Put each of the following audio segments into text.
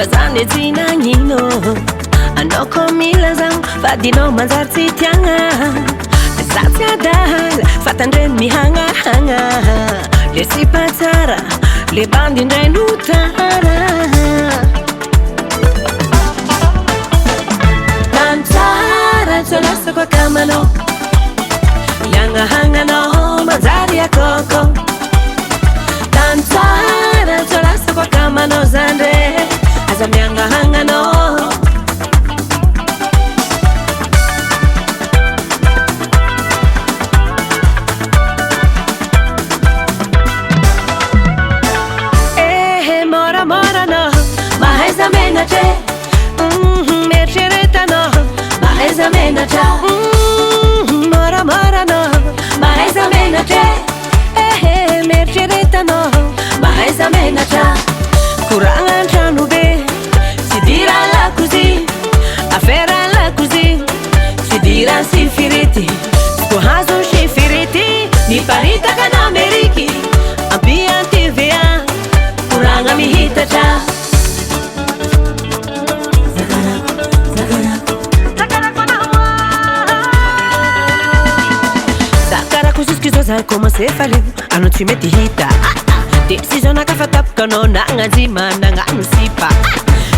fazane zinanino anoko milazam fadino manzartsy tiagna zatsy adala fatandreny mihagnahagna le sipatsara le bandy indray notara tantsara tsolasako akamanao iagnahagnanao manjary akoko tantsara tsolasako akamanao zandre aza miagnahagnanao Mara mais amenace merceretano mais amenace curanga antrano be si dira la così affaire la così si dira si firiti scohazo si firiti ni parita kana ameriki abia tvia curanga mi hitacha Como se faliu, ano tsy mety hita décision nakafatapoka anao nagnanjima nagnano sipa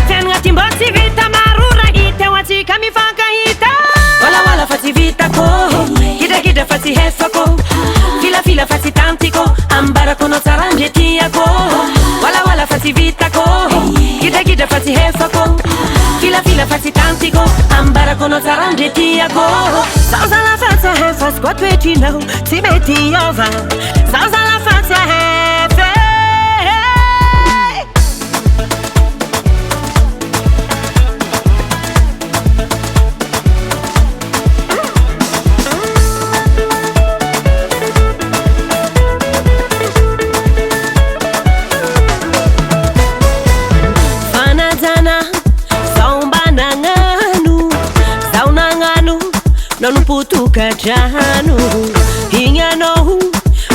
fiainagna ty mbô tsy vita maro raha hita eo atsika mifankahita walawaala fa tsy vitako kidrakidra fa tsy hefako filafila fa tsy tantiko ambarako anao tsara ndre tiako walawaala fa tsy vitako kidrakidra fa tsy hefako filafila fa tsy tantiko ambarako anao tsara ndre tiako zaozala fa tsy hefasiko atoetrinao tsy mety iova zaozala fa tsy hefe Putukatrano hignanao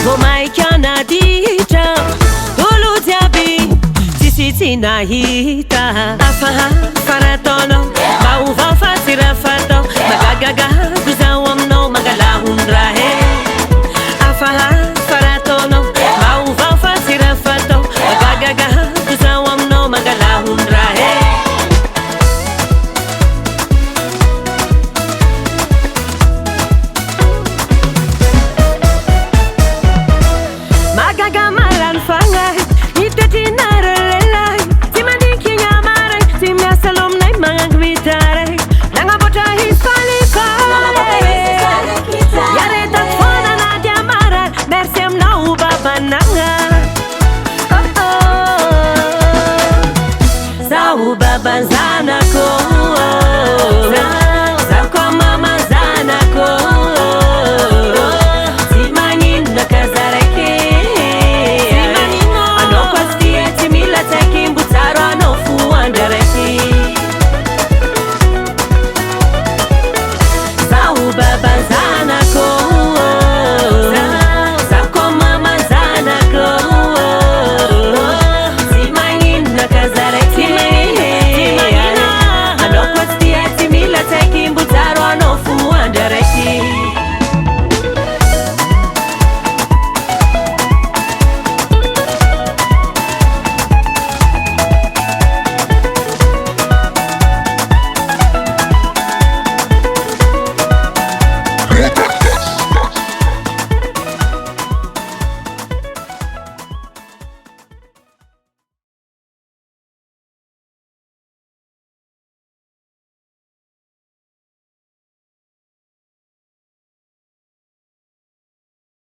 vô maika naditra olo jiaby tsisy nahita afaha farataonao mba ovao fa tsy raha fatao magagaga